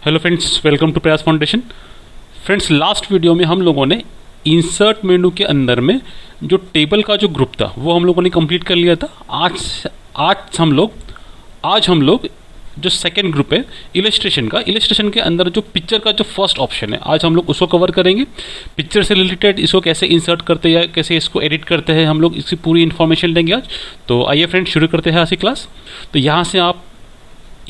Hello friends, welcome to प्रयास foundation. Friends, last video में हम लोगों ने इंसर्ट मेनू के अंदर में जो टेबल का जो ग्रुप था वो हम लोगों ने कंप्लीट कर लिया था। आज हम लोग जो सेकंड ग्रुप है इलस्ट्रेशन के अंदर जो पिक्चर का जो फर्स्ट ऑप्शन है, आज हम लोग उसको कवर करेंगे। पिक्चर से रिलेटेड इसको कैसे इंसर्ट करते हैं, कैसे इसको एडिट करते हैं, हम लोग इसकी पूरी इन्फॉर्मेशन लेंगे आज। तो आइए फ्रेंड्स, शुरू करते हैं आज की क्लास। तो यहाँ से आप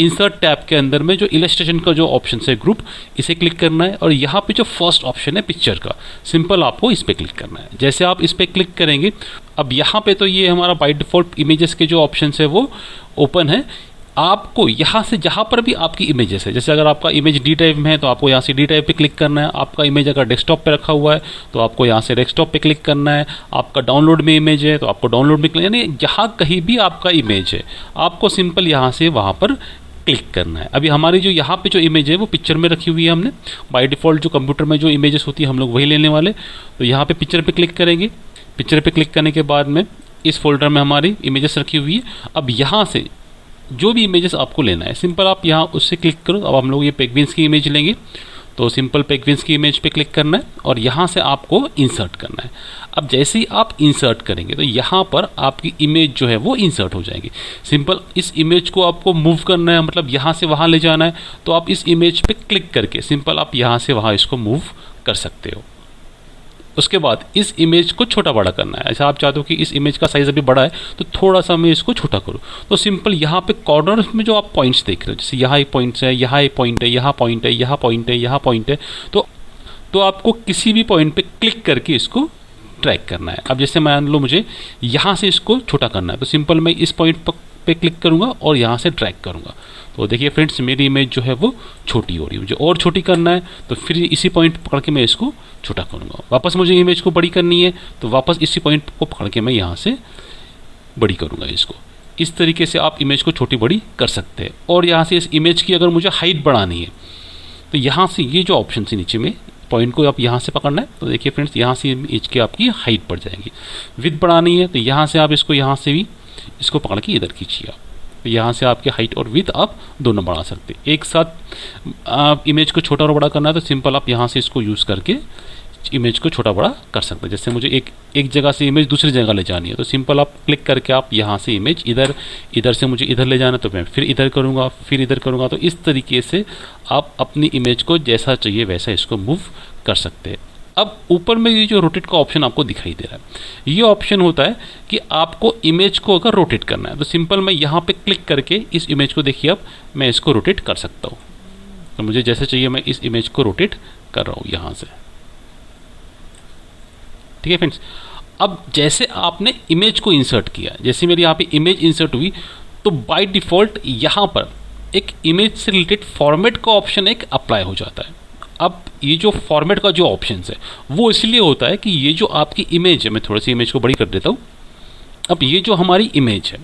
इंसर्ट टैब के अंदर में जो इलस्ट्रेशन का जो ऑप्शन है ग्रुप, इसे क्लिक करना है और यहाँ पे जो फर्स्ट ऑप्शन है पिक्चर का, सिंपल आपको इस पर क्लिक करना है। जैसे आप इस पर क्लिक करेंगे, अब यहाँ पे तो ये हमारा बाय डिफ़ॉल्ट इमेजेस के जो ऑप्शन है वो ओपन है। आपको यहाँ से जहाँ पर भी आपकी इमेजेस है, जैसे अगर आपका इमेज डी टाइप में है तो आपको यहाँ से डी टाइप पे क्लिक करना है। आपका इमेज अगर डेस्कटॉप पे रखा हुआ है तो आपको यहाँ से डेस्कटॉप पे क्लिक करना है। आपका डाउनलोड में इमेज है तो आपको डाउनलोड में क्लिक, यानी जहाँ कहीं भी आपका इमेज है आपको सिंपल यहाँ से वहाँ पर क्लिक करना है। अभी हमारी जो यहाँ पे जो इमेज है वो पिक्चर में रखी हुई है। हमने बाय डिफ़ॉल्ट जो कंप्यूटर में जो इमेजेस होती है हम लोग वही लेने वाले। तो यहाँ पे पिक्चर पे क्लिक करेंगे। पिक्चर पे क्लिक करने के बाद में इस फोल्डर में हमारी इमेजेस रखी हुई है। अब यहाँ से जो भी इमेजेस आपको लेना है, सिंपल आप यहाँ उससे क्लिक करो। अब हम लोग ये पेंगुइन्स की इमेज लेंगे तो सिंपल पेंगुइन्स की इमेज पे क्लिक करना है और यहाँ से आपको इंसर्ट करना है। अब जैसे ही आप इंसर्ट करेंगे तो यहाँ पर आपकी इमेज जो है वो इंसर्ट हो जाएगी। सिंपल इस इमेज को आपको मूव करना है, मतलब यहाँ से वहाँ ले जाना है, तो आप इस इमेज पे क्लिक करके सिंपल आप यहाँ से वहाँ इसको मूव कर सकते हो। उसके बाद इस इमेज को छोटा बड़ा करना है। ऐसा आप चाहते हो कि इस इमेज का साइज़ अभी बड़ा है तो थोड़ा सा मैं इसको छोटा करूँ, तो सिंपल यहाँ पे कॉर्नर्स में जो आप पॉइंट्स देख रहे हो, जैसे यहाँ एक पॉइंट्स है, यहाँ एक पॉइंट है, यहाँ पॉइंट है, यहाँ पॉइंट है, यहाँ पॉइंट है, तो आपको किसी भी पॉइंट पे क्लिक करके इसको ट्रैक करना है। अब जैसे मान लो मुझे यहाँ से इसको छोटा करना है तो सिंपल मैं इस पॉइंट पे क्लिक करूँगा और यहाँ से ड्रैग करूँगा। तो देखिए फ्रेंड्स, मेरी इमेज जो है वो छोटी हो रही है। मुझे और छोटी करना है तो फिर इसी पॉइंट पकड़ के मैं इसको छोटा करूँगा। वापस मुझे इमेज को बड़ी करनी है तो वापस इसी पॉइंट को पकड़ के मैं यहाँ से बड़ी करूँगा इसको। इस तरीके से आप इमेज को छोटी बड़ी कर सकते हैं। और यहाँ से इस इमेज की अगर मुझे हाइट बढ़ानी है तो यहाँ से ये जो ऑप्शन है नीचे में, पॉइंट को आप यहाँ से पकड़ना है तो देखिए फ्रेंड्स, यहाँ से इमेज की आपकी हाइट बढ़ जाएगी। विड्थ बढ़ानी है तो यहाँ से आप इसको यहाँ से भी इसको पकड़ के इधर खींचिए आप, तो यहाँ से आपकी हाइट और विड्थ आप दोनों बढ़ा सकते हैं। एक साथ आप इमेज को छोटा और बड़ा करना है तो सिंपल आप यहाँ से इसको यूज़ करके इमेज को छोटा बड़ा कर सकते हैं। जैसे मुझे एक जगह से इमेज दूसरी जगह ले जानी है तो सिंपल आप क्लिक करके आप यहाँ से इमेज इधर से मुझे इधर ले जाना है तो मैं फिर इधर करूँगा, फिर इधर करूँगा। तो इस तरीके से आप अपनी इमेज को जैसा चाहिए वैसा इसको मूव कर सकते हैं। अब ऊपर में ये जो रोटेट का ऑप्शन आपको दिखाई दे रहा है, ये ऑप्शन होता है कि आपको इमेज को अगर रोटेट करना है तो सिंपल मैं यहाँ पे क्लिक करके इस इमेज को देखिए, अब मैं इसको रोटेट कर सकता हूँ। तो मुझे जैसे चाहिए मैं इस इमेज को रोटेट कर रहा हूँ यहाँ से। ठीक है फ्रेंड्स, अब जैसे आपने इमेज को इंसर्ट किया, जैसे मेरी यहाँ पे इमेज इंसर्ट हुई तो बाय डिफ़ॉल्ट यहाँ पर एक इमेज से रिलेटेड फॉर्मेट का ऑप्शन एक अप्लाई हो जाता है। अब ये जो फॉर्मेट का जो ऑप्शन है वो इसलिए होता है कि ये जो आपकी इमेज है, मैं थोड़ी सी इमेज को बड़ी कर देता हूँ। अब ये जो हमारी इमेज है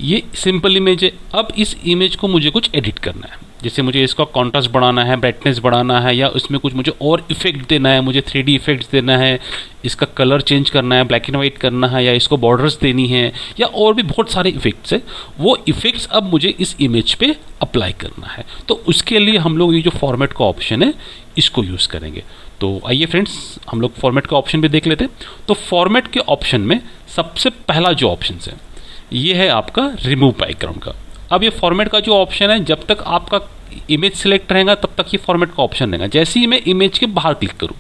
ये सिंपल इमेज है। अब इस इमेज को मुझे कुछ एडिट करना है, जैसे मुझे इसका कॉन्ट्रास्ट बढ़ाना है, ब्राइटनेस बढ़ाना है, या उसमें कुछ मुझे और इफेक्ट देना है, मुझे 3D इफेक्ट्स देना है, इसका कलर चेंज करना है, ब्लैक एंड वाइट करना है, या इसको बॉर्डर्स देनी है, या और भी बहुत सारे इफेक्ट्स है। वो इफेक्ट्स अब मुझे इस इमेज पे अप्लाई करना है तो उसके लिए हम लोग ये जो फॉर्मेट का ऑप्शन है इसको यूज़ करेंगे। तो आइए फ्रेंड्स, हम लोग फॉर्मेट का ऑप्शन भी देख लेते हैं। तो फॉर्मेट के ऑप्शन में सबसे पहला जो ऑप्शन है ये है आपका रिमूव बैकग्राउंड का। अब ये फॉर्मेट का जो ऑप्शन है, जब तक आपका इमेज सिलेक्ट रहेगा तब तक ये फॉर्मेट का ऑप्शन रहेगा। जैसे ही मैं इमेज के बाहर क्लिक करूँ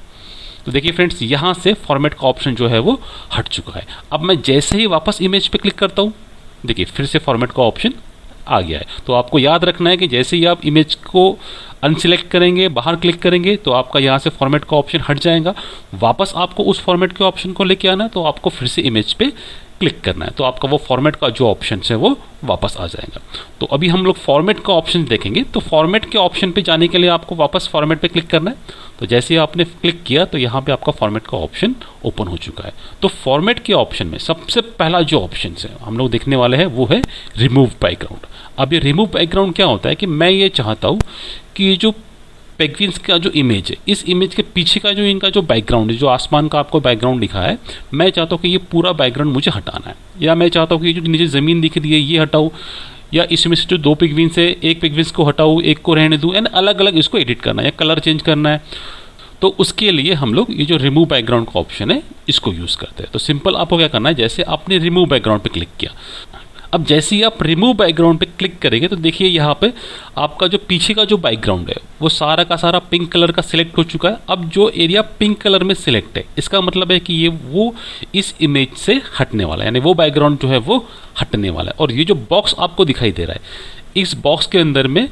तो देखिए फ्रेंड्स, यहाँ से फॉर्मेट का ऑप्शन जो है वो हट चुका है। अब मैं जैसे ही वापस इमेज पे क्लिक करता हूँ, देखिए फिर से फॉर्मेट का ऑप्शन आ गया है। तो आपको याद रखना है कि जैसे ही आप इमेज को अनसिलेक्ट करेंगे, बाहर क्लिक करेंगे, तो आपका यहाँ से फॉर्मेट का ऑप्शन हट जाएगा। वापस आपको उस फॉर्मेट के ऑप्शन को लेके आना है तो आपको फिर से इमेज पे क्लिक करना है, तो आपका वो फॉर्मेट का जो ऑप्शन है वो वापस आ जाएगा। तो अभी हम लोग फॉर्मेट का ऑप्शन देखेंगे। तो फॉर्मेट के ऑप्शन पे जाने के लिए आपको वापस फॉर्मेट पे क्लिक करना है। तो जैसे ही आपने क्लिक किया तो यहाँ पे आपका फॉर्मेट का ऑप्शन ओपन हो चुका है। तो फॉर्मेट के ऑप्शन में सबसे पहला जो ऑप्शन है हम लोग देखने वाले हैं वो है रिमूव बैकग्राउंड। अब ये रिमूव बैकग्राउंड क्या होता है कि मैं ये चाहता हूँ कि ये जो पेंगुइन्स का जो इमेज है, इस इमेज के पीछे का जो इनका जो बैकग्राउंड है, जो आसमान का आपको बैकग्राउंड दिखा है, मैं चाहता हूँ कि ये पूरा बैकग्राउंड मुझे हटाना है, या मैं चाहता हूँ कि ये जो नीचे ज़मीन दिख रही है ये हटाऊँ, या इसमें से जो 2 पेंगुइन्स है, एक पेंगुइन्स को हटाऊँ, एक को रहने दूँ, यानी अलग अलग इसको एडिट करना है या कलर चेंज करना है, तो उसके लिए हम लोग ये जो रिमूव बैकग्राउंड का ऑप्शन है इसको यूज़ करते हैं। तो सिंपल आपको क्या करना है, जैसे आपने रिमूव बैकग्राउंड पे क्लिक किया, अब जैसे ही आप रिमूव बैकग्राउंड पे क्लिक करेंगे तो देखिए यहाँ पे आपका जो पीछे का जो बैकग्राउंड है वो सारा का सारा पिंक कलर का सिलेक्ट हो चुका है। अब जो एरिया पिंक कलर में सिलेक्ट है इसका मतलब है कि ये वो इस इमेज से हटने वाला है, यानी वो बैकग्राउंड जो है वो हटने वाला है। और ये जो बॉक्स आपको दिखाई दे रहा है, इस बॉक्स के अंदर में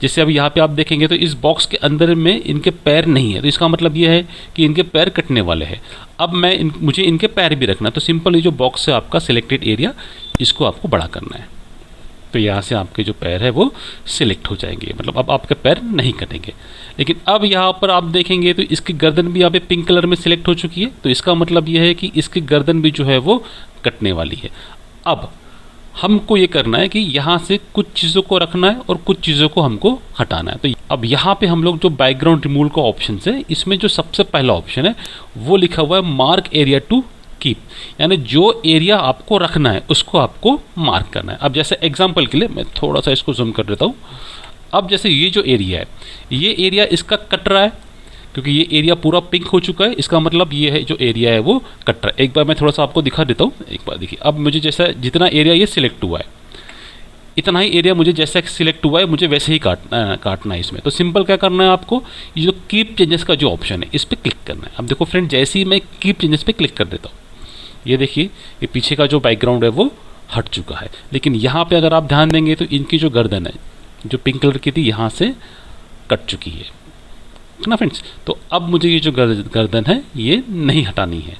जैसे अब यहाँ पे आप देखेंगे तो इस बॉक्स के अंदर में इनके पैर नहीं है, तो इसका मतलब ये है कि इनके पैर कटने वाले हैं। अब मुझे इनके पैर भी रखना है, तो सिंपल ये जो बॉक्स है आपका सिलेक्टेड एरिया, इसको आपको बड़ा करना है। तो यहाँ से आपके जो पैर है वो सिलेक्ट हो जाएंगे, मतलब अब आपके पैर नहीं कटेंगे। लेकिन अब यहाँ पर आप देखेंगे तो इसकी गर्दन भी यहाँ पे पिंक कलर में सिलेक्ट हो चुकी है, तो इसका मतलब ये है कि इसकी गर्दन भी जो है वो कटने वाली है। अब हमको ये करना है कि यहाँ से कुछ चीज़ों को रखना है और कुछ चीज़ों को हमको हटाना है। तो अब यहाँ पे हम लोग जो बैकग्राउंड रिमूवल का ऑप्शन है, इसमें जो सबसे पहला ऑप्शन है वो लिखा हुआ है मार्क एरिया टू कीप, यानी जो एरिया आपको रखना है उसको आपको मार्क करना है। अब जैसे एग्जाम्पल के लिए मैं थोड़ा सा इसको जूम कर देता हूँ। अब जैसे ये जो एरिया है, ये एरिया इसका कट रहा है क्योंकि ये एरिया पूरा पिंक हो चुका है, इसका मतलब ये है जो एरिया है वो कट रहा है। एक बार मैं थोड़ा सा आपको दिखा देता हूँ, एक बार देखिए। अब मुझे जैसा जितना एरिया ये सिलेक्ट हुआ है, इतना ही एरिया मुझे जैसा सिलेक्ट हुआ है मुझे वैसे ही काटना है इसमें। तो सिंपल क्या करना है आपको, ये जो कीप चेंजेस का जो ऑप्शन है इस पर क्लिक करना है। अब देखो फ्रेंड, जैसे ही मैं कीप चेंजेस पे क्लिक कर देता हूँ, ये देखिए ये पीछे का जो बैकग्राउंड है वो हट चुका है। लेकिन यहाँ पे अगर आप ध्यान देंगे तो इनकी जो गर्दन है जो पिंक कलर की थी यहाँ से कट चुकी है ना फ्रेंड्स। तो अब मुझे ये जो गर्दन है ये नहीं हटानी है,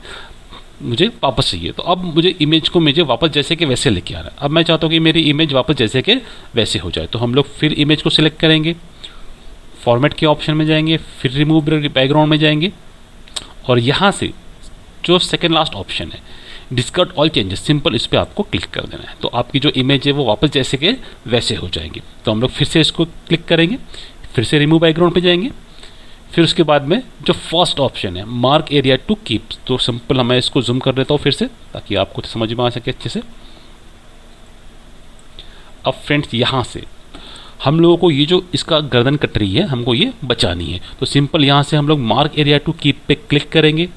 मुझे वापस चाहिए। तो अब मुझे इमेज को मुझे वापस जैसे कि वैसे लेके आ रहा है। अब मैं चाहता हूँ कि मेरी इमेज वापस जैसे कि वैसे हो जाए। तो हम लोग फिर इमेज को सिलेक्ट करेंगे, फॉर्मेट के ऑप्शन में जाएंगे, फिर रिमूव बैकग्राउंड में जाएंगे और यहाँ से जो सेकेंड लास्ट ऑप्शन है डिस्कार्ड ऑल चेंजेस, सिंपल इस पर आपको क्लिक कर देना है। तो आपकी जो इमेज है वो वापस जैसे के वैसे हो जाएंगी। तो हम लोग फिर से इसको क्लिक करेंगे, फिर से रिमूव बैकग्राउंड पे जाएंगे, फिर उसके बाद में जो फर्स्ट ऑप्शन है मार्क एरिया टू कीप, तो सिंपल मैं इसको जूम कर देता हूँ फिर से ताकि आपको समझ में आ सके अच्छे से। अब फ्रेंड्स यहाँ से हम लोगों को ये जो इसका गर्दन कट रही है हमको ये बचानी है। तो सिंपल यहाँ से हम लोग मार्क एरिया टू कीप पे क्लिक करेंगे।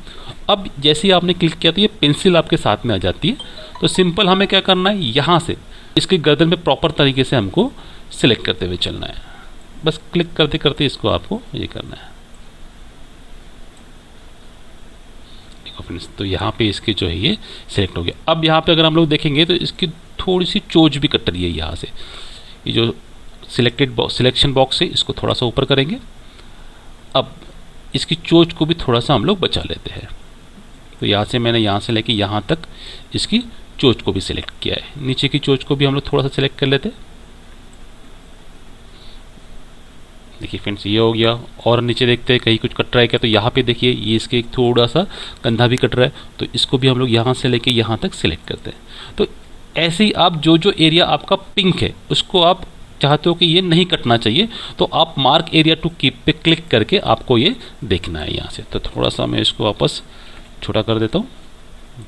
अब जैसे ही आपने क्लिक किया तो ये पेंसिल आपके साथ में आ जाती है। तो सिंपल हमें क्या करना है, यहाँ से इसके गर्दन पे प्रॉपर तरीके से हमको सिलेक्ट करते हुए चलना है। बस क्लिक करते करते इसको आपको ये करना है। देखो फ्रेंड्स, तो यहाँ पे इसकी जो है ये सिलेक्ट हो गया। अब यहाँ पे अगर हम लोग देखेंगे तो इसकी थोड़ी सी चोंच भी कट रही है यहाँ से। ये जो सिलेक्शन बॉक्स है इसको थोड़ा सा ऊपर करेंगे। अब इसकी चोंच को भी थोड़ा सा हम लोग बचा लेते हैं। तो यहाँ से मैंने यहाँ से लेके यहाँ तक इसकी चोंच को भी सिलेक्ट किया है। नीचे की चोंच को भी हम लोग थोड़ा सा सिलेक्ट कर लेते हैं। देखिए फ्रेंड्स ये हो गया। और नीचे देखते हैं कहीं कुछ कट रहा है क्या, तो यहाँ पे देखिए ये इसके एक थोड़ा सा कंधा भी कट रहा है, तो इसको भी हम लोग यहाँ से लेके यहाँ तक सिलेक्ट करते हैं। तो ऐसे ही आप जो जो एरिया आपका पिंक है उसको आप चाहते हो कि ये नहीं कटना चाहिए, तो आप मार्क एरिया टू कीप पे क्लिक करके आपको ये देखना है यहाँ से। तो थोड़ा सा मैं इसको वापस छोटा कर देता हूँ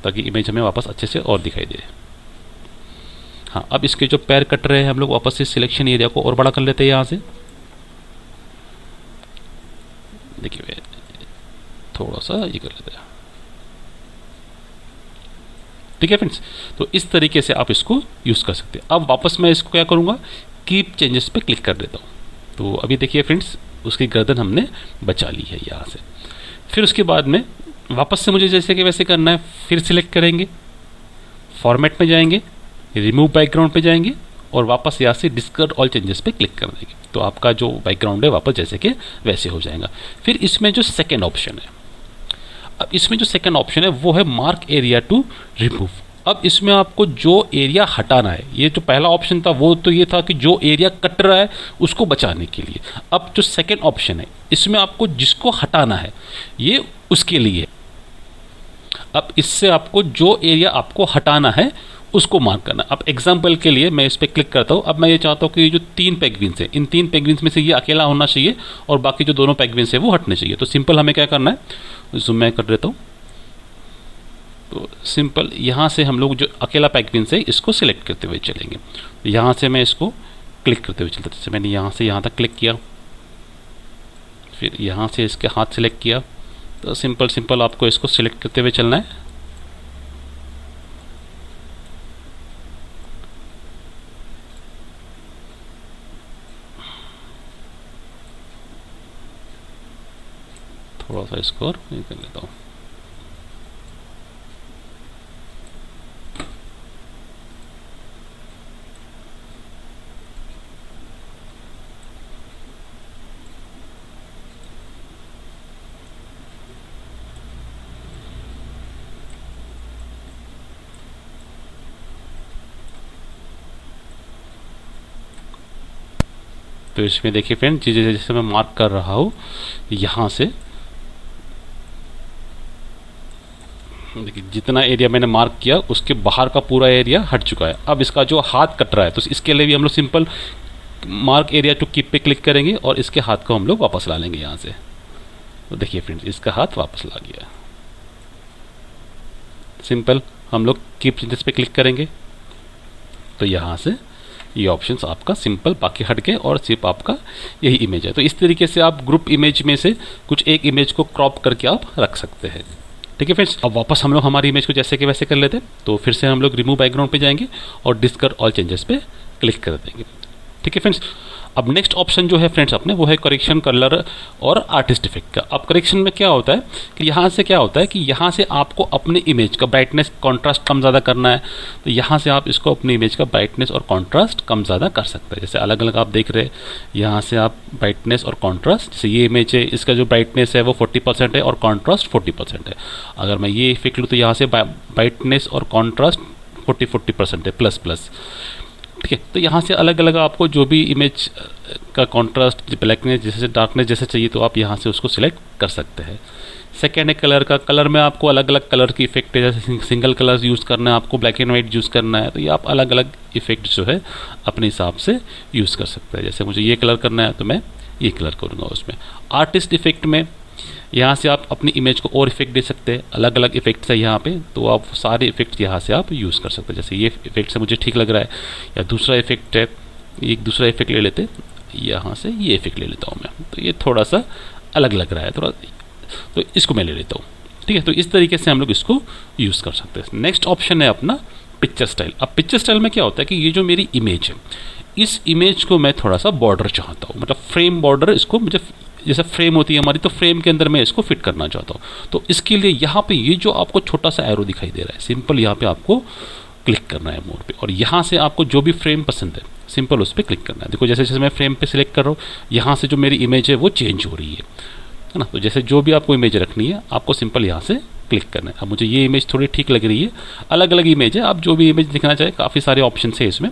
ताकि इमेज हमें वापस अच्छे से और दिखाई दे। हाँ, अब इसके जो पैर कट रहे हैं हम लोग वापस से सिलेक्शन एरिया को और बड़ा कर लेते हैं यहाँ से। देखिए थोड़ा सा ये कर लेते हैं। ठीक है फ्रेंड्स, तो इस तरीके से आप इसको यूज़ कर सकते हैं। अब वापस मैं इसको क्या करूँगा, कीप चेंजेस पे क्लिक कर देता हूँ। तो अभी देखिए फ्रेंड्स उसकी गर्दन हमने बचा ली है यहाँ से। फिर उसके बाद में वापस से मुझे जैसे कि वैसे करना है, फिर सिलेक्ट करेंगे, फॉर्मेट में जाएंगे, रिमूव बैकग्राउंड पे जाएंगे और वापस यहाँ से डिस्कार्ड ऑल चेंजेस पे क्लिक कर देंगे। तो आपका जो बैकग्राउंड है वापस जैसे कि वैसे हो जाएगा। फिर इसमें जो सेकेंड ऑप्शन है, अब इसमें जो सेकेंड ऑप्शन है वो है मार्क एरिया टू रिमूव। अब इसमें आपको जो एरिया हटाना है, ये जो पहला ऑप्शन था वो तो ये था कि जो एरिया कट रहा है उसको बचाने के लिए। अब जो सेकेंड ऑप्शन है इसमें आपको जिसको हटाना है ये उसके लिए। अब इससे आपको जो एरिया आपको हटाना है उसको मार्क करना। अब एग्जाम्पल के लिए मैं इस पर क्लिक करता हूँ। अब मैं ये चाहता हूँ कि ये जो 3 पेंगुइन्स हैं, इन 3 पेंगुइन्स में से ये अकेला होना चाहिए और बाकी जो दोनों पेंगुइन्स हैं वो हटने चाहिए। तो सिंपल हमें क्या करना है, जूम मैं कर देता हूँ। तो सिंपल यहाँ से हम लोग जो अकेला पैक पिन से इसको सिलेक्ट करते हुए चलेंगे। तो यहाँ से मैं इसको क्लिक करते हुए चलता, जैसे मैंने यहाँ से यहाँ तक क्लिक किया, फिर यहाँ से इसके हाथ सेलेक्ट किया। तो सिंपल सिंपल आपको इसको सिलेक्ट करते हुए चलना है। थोड़ा सा इसको और ये कर लेता हूँ। तो इसमें देखिए फ्रेंड, जैसे जैसे मैं मार्क कर रहा हूँ यहाँ से देखिए जितना एरिया मैंने मार्क किया उसके बाहर का पूरा एरिया हट चुका है। अब इसका जो हाथ कट रहा है तो इसके लिए भी हम लोग simple mark area to keep पे क्लिक करेंगे और इसके हाथ को हम लोग वापस ला लेंगे यहाँ से। तो देखिए फ्रेंड्स, इसका हाथ वापस ला गया। सिंपल हम लोग कीप चेंजेस पे क्लिक करेंगे तो यहाँ से ये ऑप्शंस आपका सिंपल बाकी हट गए और सिर्फ आपका यही इमेज है। तो इस तरीके से आप ग्रुप इमेज में से कुछ एक इमेज को क्रॉप करके आप रख सकते हैं। ठीक है फ्रेंड्स, अब वापस हम लोग हमारी इमेज को जैसे कि वैसे कर लेते हैं। तो फिर से हम लोग रिमूव बैकग्राउंड पे जाएंगे और डिस्कवर ऑल चेंजेस पे क्लिक कर देंगे। ठीक है फ्रेंड्स, अब नेक्स्ट ऑप्शन जो है फ्रेंड्स अपने वो है करेक्शन कलर और आर्टिस्ट इफेक्ट का। अब करेक्शन में क्या होता है कि यहाँ से क्या होता है कि यहाँ से आपको अपने इमेज का ब्राइटनेस कॉन्ट्रास्ट कम ज़्यादा करना है। तो यहाँ से आप इसको अपनी इमेज का ब्राइटनेस और कॉन्ट्रास्ट कम ज़्यादा कर सकते हैं। जैसे अलग अलग आप देख रहे हैं, यहाँ से आप ब्राइटनेस और कॉन्ट्रास्ट, जैसे ये इमेज है इसका जो ब्राइटनेस है वो 40% है और कॉन्ट्रास्ट 40% है। अगर मैं ये इफेक्ट लूँ तो यहाँ से ब्राइटनेस और कॉन्ट्रास्ट 40% है प्लस प्लस। ठीक है, तो यहाँ से अलग अलग आपको जो भी इमेज का कॉन्ट्रास्ट, ब्लैकनेस, जैसे डार्कनेस जैसे चाहिए तो आप यहाँ से उसको सिलेक्ट कर सकते हैं। सेकेंड है कलर का। कलर में आपको अलग अलग कलर की इफेक्ट है, जैसे सिंगल कलर यूज़ करना है, आपको ब्लैक एंड वाइट यूज़ करना है, तो ये आप अलग अलग इफेक्ट जो है अपने हिसाब से यूज़ कर सकते हैं। जैसे मुझे ये कलर करना है तो मैं ये कलर करूँगा उसमें। आर्टिस्ट इफेक्ट में यहाँ से आप अपनी इमेज को और इफेक्ट दे सकते हैं, अलग अलग इफेक्ट्स है यहाँ पे, तो आप सारे इफेक्ट्स यहाँ से आप यूज़ कर सकते हैं। जैसे ये इफेक्ट से मुझे ठीक लग रहा है, या दूसरा इफेक्ट है, एक दूसरा इफेक्ट ले लेते, यहाँ से ये इफेक्ट ले लेता हूँ मैं, तो ये थोड़ा सा अलग लग रहा है थोड़ा, तो इसको मैं ले लेता हूँ। ठीक है, तो इस तरीके से हम लोग इसको यूज़ कर सकते हैं। नेक्स्ट ऑप्शन है अपना पिक्चर स्टाइल। अब पिक्चर स्टाइल में क्या होता है कि ये जो मेरी इमेज है, इस इमेज को मैं थोड़ा सा बॉर्डर चाहता हूँ, मतलब फ्रेम बॉर्डर, इसको मुझे जैसे फ्रेम होती है हमारी, तो फ्रेम के अंदर मैं इसको फिट करना चाहता हूँ। तो इसके लिए यहाँ पे ये जो आपको छोटा सा एरो दिखाई दे रहा है, सिंपल यहाँ पे आपको क्लिक करना है मोड पे, और यहाँ से आपको जो भी फ्रेम पसंद है सिंपल उस पर क्लिक करना है। देखो जैसे जैसे मैं फ्रेम पे सिलेक्ट कर रहा हूँ, यहाँ से जो मेरी इमेज है वो चेंज हो रही है ना। तो जैसे जो भी आपको इमेज रखनी है आपको सिंपल यहाँ से क्लिक करना है। अब मुझे ये इमेज थोड़ी ठीक लग रही है, अलग अलग इमेज है, आप जो भी इमेज दिखना चाहे, काफ़ी सारे ऑप्शन है इसमें,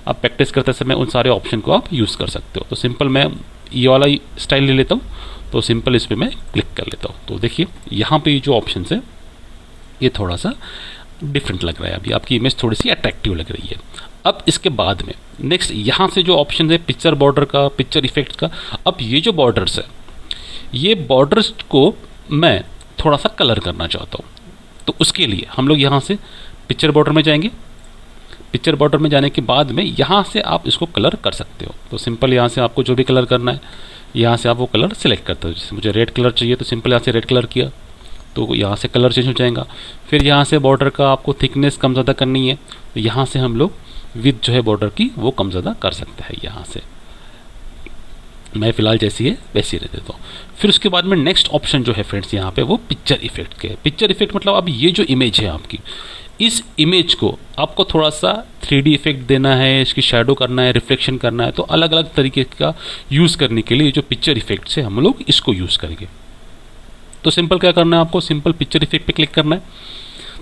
आप प्रैक्टिस करते समय उन सारे ऑप्शन को आप यूज़ कर सकते हो। तो सिंपल मैं ये वाला स्टाइल ले लेता हूँ, तो सिंपल इस पर मैं क्लिक कर लेता हूँ। तो देखिए यहाँ पे जो ऑप्शन है ये थोड़ा सा डिफरेंट लग रहा है, अभी आपकी इमेज थोड़ी सी अट्रैक्टिव लग रही है। अब इसके बाद में नेक्स्ट यहाँ से जो ऑप्शन है पिक्चर बॉर्डर का, पिक्चर इफेक्ट का, अब ये जो बॉर्डर्स है, ये बॉर्डर्स को मैं थोड़ा सा कलर करना चाहता हूँ। तो उसके लिए हम लोग यहाँ से पिक्चर बॉर्डर में जाएंगे। पिक्चर बॉर्डर में जाने के बाद में यहाँ से आप इसको कलर कर सकते हो। तो सिंपल यहाँ से आपको जो भी कलर करना है यहाँ से आप वो कलर सिलेक्ट करते हो। जैसे मुझे रेड कलर चाहिए तो सिंपल यहाँ से रेड कलर किया, तो यहाँ से कलर चेंज हो जाएगा। फिर यहाँ से बॉर्डर का आपको थिकनेस कम ज़्यादा करनी है, तो यहाँ से हम लोग विड्थ जो है बॉर्डर की वो कम ज़्यादा कर सकते हैं। यहाँ से मैं फ़िलहाल जैसी है वैसी रह देता हूँ। फिर उसके बाद में नेक्स्ट ऑप्शन जो है फ्रेंड्स यहाँ पे वो पिक्चर इफेक्ट के। पिक्चर इफेक्ट मतलब अब ये जो इमेज है आपकी, इस इमेज को आपको थोड़ा सा 3D इफेक्ट देना है, इसकी शैडो करना है, रिफ्लेक्शन करना है, तो अलग अलग तरीके का यूज़ करने के लिए जो पिक्चर इफेक्ट से हम लोग इसको यूज़ करेंगे। तो सिंपल क्या करना है आपको, सिंपल पिक्चर इफेक्ट पे क्लिक करना है।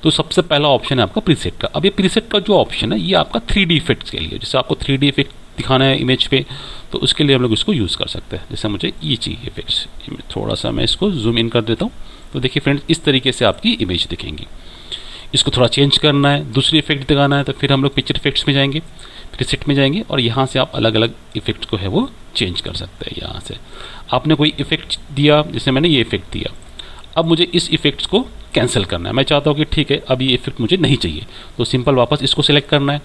तो सबसे पहला ऑप्शन है आपका प्रीसेट का। अब ये प्रीसेट का जो ऑप्शन है ये आपका 3D इफेक्ट्स के लिए, जैसे आपको 3D इफेक्ट दिखाना है इमेज पे, तो उसके लिए हम लोग इसको यूज़ कर सकते हैं। जैसे मुझे ये चाहिए इफेक्ट्स, थोड़ा सा मैं इसको जूम इन कर देता हूँ। तो देखिए फ्रेंड्स इस तरीके से आपकी इमेज दिखेंगी। इसको थोड़ा चेंज करना है, दूसरी इफेक्ट दिखाना है, तो फिर हम लोग पिक्चर इफेक्ट्स में जाएंगे, प्रीसेट में जाएंगे, और यहाँ से आप अलग अलग इफेक्ट्स को है वो चेंज कर सकते हैं। यहाँ से आपने कोई इफेक्ट दिया, जैसे मैंने ये इफेक्ट दिया, अब मुझे इस इफेक्ट्स को कैंसिल करना है। मैं चाहता हूँ कि ठीक है अब ये इफेक्ट मुझे नहीं चाहिए, तो सिंपल वापस इसको सिलेक्ट करना है।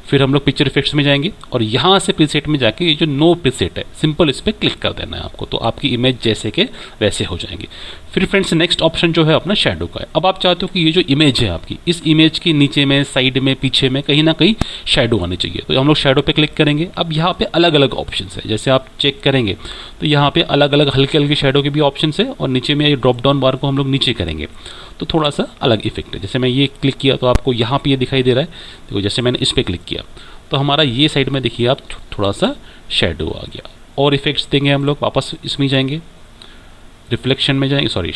फिर हम लोग पिक्चर इफेक्ट्स में जाएंगे और यहाँ से प्रीसेट में जाके ये जो नो प्रीसेट है सिंपल इस पर क्लिक कर देना है आपको, तो आपकी इमेज जैसे के वैसे हो जाएंगे। फिर फ्रेंड्स नेक्स्ट ऑप्शन जो है अपना शैडो का है। अब आप चाहते हो कि ये जो इमेज है आपकी, इस इमेज के नीचे में, साइड में, पीछे में कहीं ना कहीं शैडो आनी चाहिए, तो हम लोग शैडो पे क्लिक करेंगे। अब यहाँ पे अलग अलग ऑप्शन है, जैसे आप चेक करेंगे तो यहाँ पे अलग अलग हल्के हल्के शैडो के भी ऑप्शन है, और नीचे में ये ड्रॉप डाउन बार को हम लोग नीचे करेंगे तो थोड़ा सा अलग इफेक्ट है। जैसे मैं ये क्लिक किया तो आपको यहाँ पे ये दिखाई दे रहा है, देखो जैसे मैंने इस पर क्लिक किया तो हमारा ये साइड में देखिए आप थोड़ा सा शैडो आ गया। और इफेक्ट्स देंगे हम लोग, वापस इसमें जाएंगे, रिफ्लेक्शन में जाएंगे, सॉरी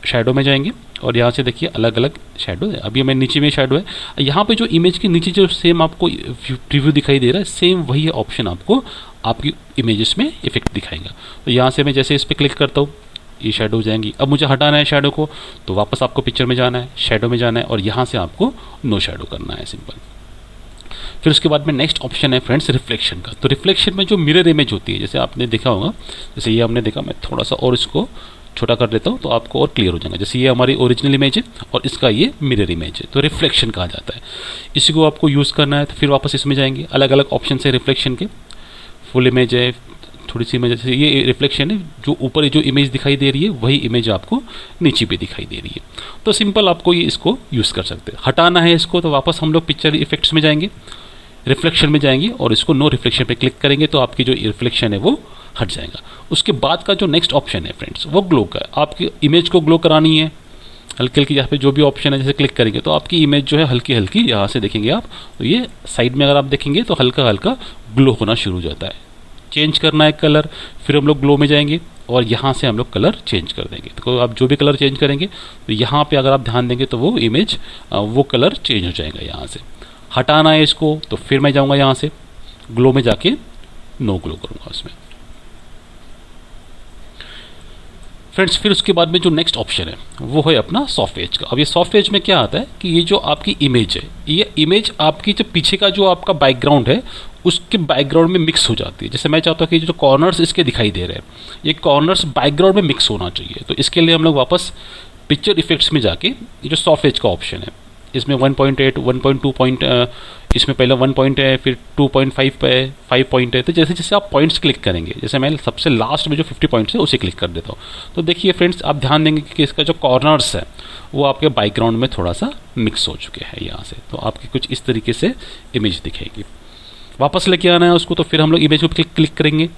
शैडो में जाएंगे और यहाँ से देखिए अलग अलग शैडो है। अभी हमें नीचे में शैडो है, यहाँ पे जो इमेज के नीचे जो सेम आपको प्रीव्यू दिखाई दे रहा है सेम वही ऑप्शन आपको आपकी इमेजेस में इफेक्ट दिखाएगा। तो यहाँ से मैं जैसे इस पर क्लिक करता हूँ ये शैडो हो जाएंगी। अब मुझे हटाना है शैडो को, तो वापस आपको पिक्चर में जाना है, शैडो में जाना है और यहाँ से आपको नो शैडो करना है सिंपल। फिर उसके बाद में नेक्स्ट ऑप्शन है फ्रेंड्स रिफ्लेक्शन का। तो रिफ्लेक्शन में जो मिरर इमेज होती है, जैसे आपने देखा होगा, जैसे ये हमने देखा, मैं थोड़ा सा और इसको छोटा कर देता हूँ तो आपको और क्लियर हो जाएगा। जैसे ये हमारी ओरिजिनल इमेज है और इसका ये मिरर इमेज है, तो रिफ्लेक्शन कहा जाता है। इसी को आपको यूज़ करना है, तो फिर वापस इसमें जाएंगे, अलग अलग ऑप्शन है रिफ्लेक्शन के, फुल इमेज है, थोड़ी सी इमेज, जैसे ये रिफ्लेक्शन है, जो ऊपर जो इमेज दिखाई दे रही है वही इमेज आपको नीचे पे दिखाई दे रही है। तो सिंपल आपको ये इसको यूज़ कर सकते हैं। हटाना है इसको तो वापस हम लोग पिक्चर इफेक्ट्स में जाएंगे, रिफ्लेक्शन में जाएंगे और इसको नो रिफ्लेक्शन पे क्लिक करेंगे तो आपकी जो रिफ्लेक्शन है वो हट जाएगा। उसके बाद का जो नेक्स्ट ऑप्शन है फ्रेंड्स वो ग्लो का है। आपकी इमेज को ग्लो करानी है हल्की हल्की, यहाँ पे जो भी ऑप्शन है जैसे क्लिक करेंगे तो आपकी इमेज जो है हल्की हल्की, यहाँ से देखेंगे आप तो ये साइड में अगर आप देखेंगे तो हल्का हल्का ग्लो होना शुरू हो जाता है। चेंज करना है कलर, फिर हम लोग ग्लो में जाएंगे और यहाँ से हम लोग कलर चेंज कर देंगे। तो आप जो भी कलर चेंज करेंगे तो यहाँ पे अगर आप ध्यान देंगे तो वो इमेज वो कलर चेंज हो जाएगा। यहाँ से हटाना है इसको तो फिर मैं जाऊँगा यहाँ से ग्लो में जाके नो ग्लो करूँगा उसमें फ्रेंड्स। फिर उसके बाद में जो नेक्स्ट ऑप्शन है वो है अपना सॉफ्ट एज का। अब ये सॉफ्ट एज में क्या आता है कि ये जो आपकी इमेज है, ये इमेज आपकी जो पीछे का जो आपका बैकग्राउंड है उसके बैकग्राउंड में मिक्स हो जाती है। जैसे मैं चाहता हूँ कि जो कॉर्नर्स इसके दिखाई दे रहे हैं ये कॉर्नर्स बैकग्राउंड में मिक्स होना चाहिए। तो इसके लिए हम लोग वापस पिक्चर इफेक्ट्स में जाके ये जो सॉफ्ट एज का ऑप्शन है इसमें 1.8 1.2 पॉइंट, इसमें पहले 1 पॉइंट है, फिर 2.5 पे 5 पॉइंट है। तो जैसे जैसे आप पॉइंट्स क्लिक करेंगे, जैसे मैं सबसे लास्ट में जो 50 पॉइंट्स है उसे क्लिक कर देता हूँ, तो देखिए फ्रेंड्स आप ध्यान देंगे कि इसका जो कॉर्नर्स है वो आपके बैकग्राउंड में थोड़ा सा मिक्स हो चुके हैं यहाँ से। तो आपकी कुछ इस तरीके से इमेज दिखेगी। वापस लेके आना है उसको तो फिर हम लोग इमेज पर क्लिक करेंगे,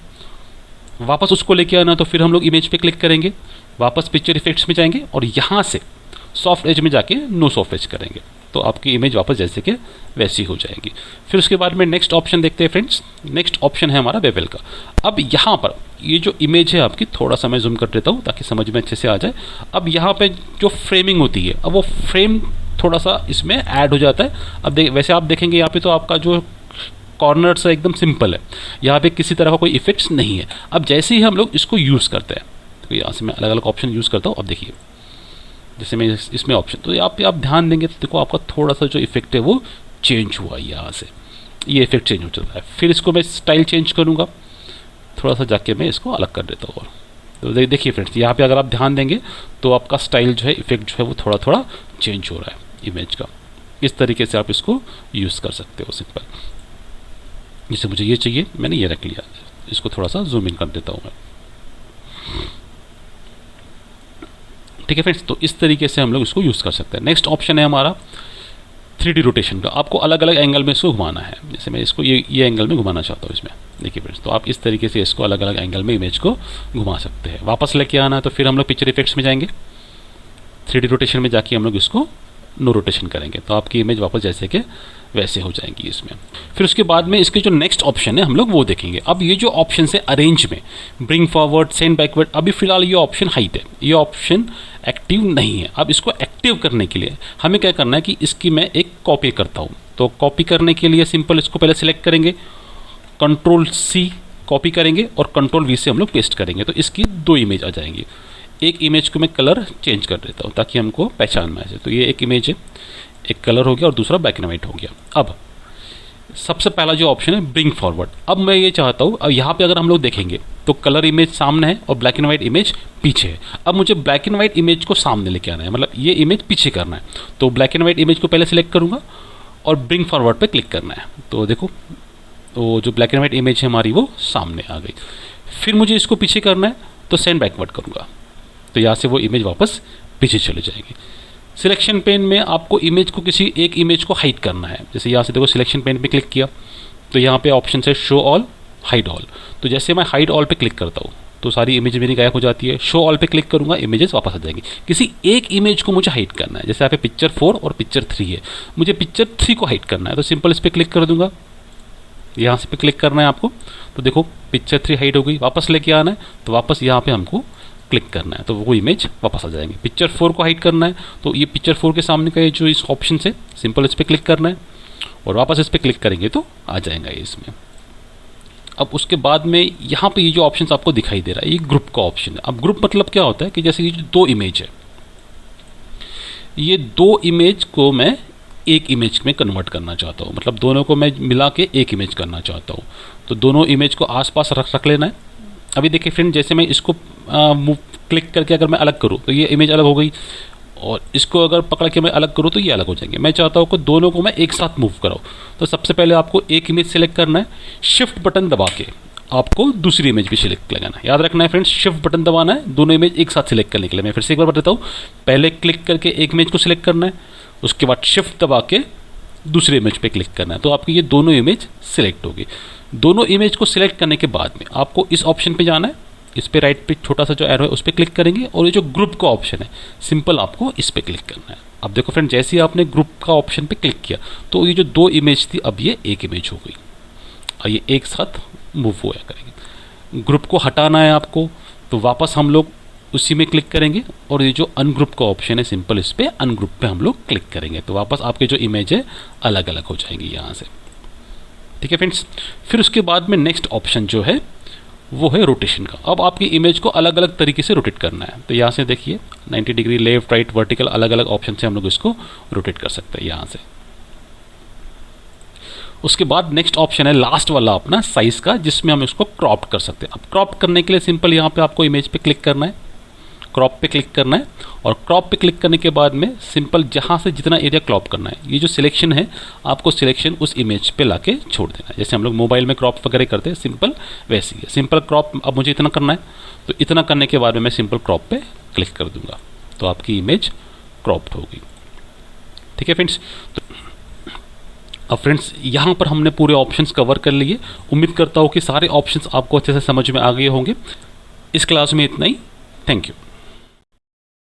वापस उसको लेके आना तो फिर हम लोग इमेज पे क्लिक करेंगे, वापस पिक्चर इफेक्ट्स में जाएंगे और यहाँ से सॉफ्ट एज में जाके नो सॉफ्ट एज करेंगे तो आपकी इमेज वापस जैसे कि वैसी हो जाएगी। फिर उसके बाद में नेक्स्ट ऑप्शन देखते हैं फ्रेंड्स। नेक्स्ट ऑप्शन है हमारा बेवल का। अब यहाँ पर ये जो इमेज है आपकी, थोड़ा सा मैं जूम कर देता हूँ ताकि समझ में अच्छे से आ जाए। अब यहाँ पे जो फ्रेमिंग होती है, अब वो फ्रेम थोड़ा सा इसमें ऐड हो जाता है। अब वैसे आप देखेंगे यहाँ पे तो आपका जो कॉर्नर्स है एकदम सिंपल है, यहाँ पे किसी तरह का कोई इफेक्ट्स नहीं है। अब जैसे ही हम लोग इसको यूज़ करते हैं तो यहाँ से मैं अलग अलग ऑप्शन यूज़ करता हूँ। अब देखिए जैसे मैं इसमें ऑप्शन, तो यहाँ पे आप ध्यान देंगे तो देखो आपका थोड़ा सा जो इफेक्ट है वो चेंज हुआ है, यहाँ से ये इफेक्ट चेंज हो जाता है। फिर इसको मैं स्टाइल चेंज करूँगा, थोड़ा सा जाके मैं इसको अलग कर देता हूँ। तो देखिए फ्रेंड्स यहाँ पे अगर आप ध्यान देंगे तो आपका स्टाइल जो है, इफेक्ट जो है वो थोड़ा थोड़ा चेंज हो रहा है इमेज का। इस तरीके से आप इसको यूज़ कर सकते हो सिंपल। जैसे मुझे ये चाहिए, मैंने ये रख लिया, इसको थोड़ा सा जूम इन कर देता हूँ मैं। ठीक है फ्रेंड्स, तो इस तरीके से हम लोग इसको यूज़ कर सकते हैं। नेक्स्ट ऑप्शन है हमारा 3D रोटेशन का। आपको अलग अलग एंगल में इसको घुमाना है। जैसे मैं इसको ये एंगल में घुमाना चाहता हूँ इसमें, देखिए फ्रेंड्स, तो आप इस तरीके से इसको अलग अलग एंगल में इमेज को घुमा सकते हैं। वापस लेके आना है तो फिर हम लोग पिक्चर इफेक्ट्स में जाएंगे, 3D रोटेशन में जाके हम लोग इसको नो रोटेशन करेंगे तो आपकी इमेज वापस जैसे कि वैसे हो जाएंगी इसमें। फिर उसके बाद में इसके जो नेक्स्ट ऑप्शन है हम लोग वो देखेंगे। अब ये जो ऑप्शन है अरेंज में, ब्रिंग फॉरवर्ड, सेंड बैकवर्ड, अभी फिलहाल ये ऑप्शन हाइड है, ये ऑप्शन एक्टिव नहीं है। अब इसको एक्टिव करने के लिए हमें क्या करना है कि इसकी मैं एक कॉपी करता हूँ। तो कॉपी करने के लिए सिंपल इसको पहले सिलेक्ट करेंगे, Ctrl+C कॉपी करेंगे और Ctrl+V से हम लोग पेस्ट करेंगे तो इसकी 2 इमेज आ जाएंगी। एक इमेज को मैं कलर चेंज कर देता हूँ ताकि हमको पहचान में आ जाए। तो ये एक इमेज है, एक कलर हो गया और दूसरा ब्लैक एंड वाइट हो गया। अब सबसे पहला जो ऑप्शन है ब्रिंग फॉरवर्ड। अब मैं ये चाहता हूँ, अब यहाँ पे अगर हम लोग देखेंगे तो कलर इमेज सामने है और ब्लैक एंड व्हाइट इमेज पीछे है। अब मुझे ब्लैक एंड व्हाइट इमेज को सामने लेके आना है, मतलब ये इमेज पीछे करना है। तो ब्लैक एंड व्हाइट इमेज को पहले सिलेक्ट करूँगा और ब्रिंग फॉरवर्ड पे क्लिक करना है। तो देखो, तो जो ब्लैक एंड व्हाइट इमेज है हमारी वो सामने आ गई। फिर मुझे इसको पीछे करना है तो सेंड बैकवर्ड करूँगा, तो यहाँ से वो इमेज वापस पीछे चले जाएगी। सिलेक्शन पेन में आपको इमेज को किसी एक इमेज को हाइड करना है। जैसे यहाँ से देखो, सिलेक्शन पेन पे क्लिक किया तो यहाँ पे ऑप्शन है शो ऑल, हाइड ऑल। तो जैसे मैं हाइड ऑल पे क्लिक करता हूँ तो सारी इमेज मेरी गायब हो जाती है। शो ऑल पे क्लिक करूँगा, इमेजेस वापस आ जाएंगी। किसी एक इमेज को मुझे हाइड करना है, जैसे यहाँ पे पिक्चर 4 और पिक्चर 3 है, मुझे पिक्चर 3 को हाइड करना है, तो सिंपल इस पर क्लिक कर दूंगा। यहाँ से पे क्लिक करना है आपको, तो देखो पिक्चर 3 हाइड हो गई। वापस लेके आना है तो वापस यहाँ पे हमको क्लिक करना है, तो वो इमेज वापस आ जाएंगे। पिक्चर 4 को हाइड करना है तो ये पिक्चर 4 के सामने का जो इस ऑप्शन से सिंपल इस पर क्लिक करना है और वापस इस पर क्लिक करेंगे तो आ जाएगा ये इसमें। अब उसके बाद में यहाँ पे ये जो ऑप्शन आपको दिखाई दे रहा है, ये ग्रुप का ऑप्शन है। अब ग्रुप मतलब क्या होता है कि जैसे ये जो 2 इमेज है, ये 2 इमेज को मैं एक इमेज में कन्वर्ट करना चाहता हूँ, मतलब दोनों को मैं मिला के एक इमेज करना चाहता हूँ। तो दोनों इमेज को आसपास रख लेना है। अभी देखिए फ्रेंड, जैसे मैं इसको क्लिक करके अगर मैं अलग करूँ तो ये इमेज अलग हो गई, और इसको अगर पकड़ के मैं अलग करूँ तो ये अलग हो जाएंगे। मैं चाहता हूँ कि दोनों को मैं एक साथ मूव कराऊँ। तो सबसे पहले आपको एक इमेज सेलेक्ट करना है, शिफ्ट बटन दबा के आपको दूसरी इमेज भी सिलेक्ट लगाना है। याद रखना है फ्रेंड्स, शिफ्ट बटन दबाना है दोनों इमेज एक साथ सिलेक्ट करने के लिए। मैं फिर से एक बार बताता हूँ, पहले क्लिक करके एक इमेज को सिलेक्ट करना है, उसके बाद शिफ्ट दबा के दूसरे इमेज पे क्लिक करना है, तो आपकी ये दोनों इमेज सिलेक्ट होगी। दोनों इमेज को सिलेक्ट करने के बाद में आपको इस ऑप्शन पे जाना है, इस पे राइट पे छोटा सा जो एरो है उस पर क्लिक करेंगे, और ये जो ग्रुप का ऑप्शन है सिंपल आपको इस पे क्लिक करना है। अब देखो फ्रेंड, जैसे ही आपने ग्रुप का ऑप्शन पे क्लिक किया तो ये जो 2 इमेज थी अब ये एक इमेज हो गई और ये एक साथ मूव हुआ करेंगे। ग्रुप को हटाना है आपको तो वापस हम लोग उसी में क्लिक करेंगे, और ये जो अनग्रुप का ऑप्शन है सिंपल इस पे अनग्रुप पे हम लोग क्लिक करेंगे, तो वापस आपके जो इमेज है अलग अलग हो जाएंगी यहाँ से। ठीक है फ्रेंड्स, फिर उसके बाद में नेक्स्ट ऑप्शन जो है वो है रोटेशन का। अब आपकी इमेज को अलग अलग तरीके से रोटेट करना है, तो यहाँ से देखिए 90 डिग्री, लेफ्ट, राइट, वर्टिकल, अलग अलग ऑप्शन से हम लोग इसको रोटेट कर सकते हैं यहाँ से। उसके बाद नेक्स्ट ऑप्शन है लास्ट वाला अपना साइज का, जिसमें हम इसको क्रॉप कर सकते हैं। अब क्रॉप करने के लिए सिंपल यहाँ पे आपको इमेज पे क्लिक करना है, क्रॉप पे क्लिक करना है, और क्रॉप पे क्लिक करने के बाद में सिंपल जहाँ से जितना एरिया क्रॉप करना है, ये जो सिलेक्शन है आपको सिलेक्शन उस इमेज पे लाके छोड़ देना है। जैसे हम लोग मोबाइल में क्रॉप वगैरह करते हैं सिंपल वैसे ही है। सिंपल क्रॉप, अब मुझे इतना करना है तो इतना करने के बाद में मैं सिंपल क्रॉप पे क्लिक कर दूंगा तो आपकी इमेज क्रॉप्ड होगी। ठीक है फ्रेंड्स, अब फ्रेंड्स यहाँ पर हमने पूरे ऑप्शंस कवर कर लिए। उम्मीद करता हूँ कि सारे ऑप्शंस आपको अच्छे से समझ में आ गए होंगे। इस क्लास में इतना ही। Thank you.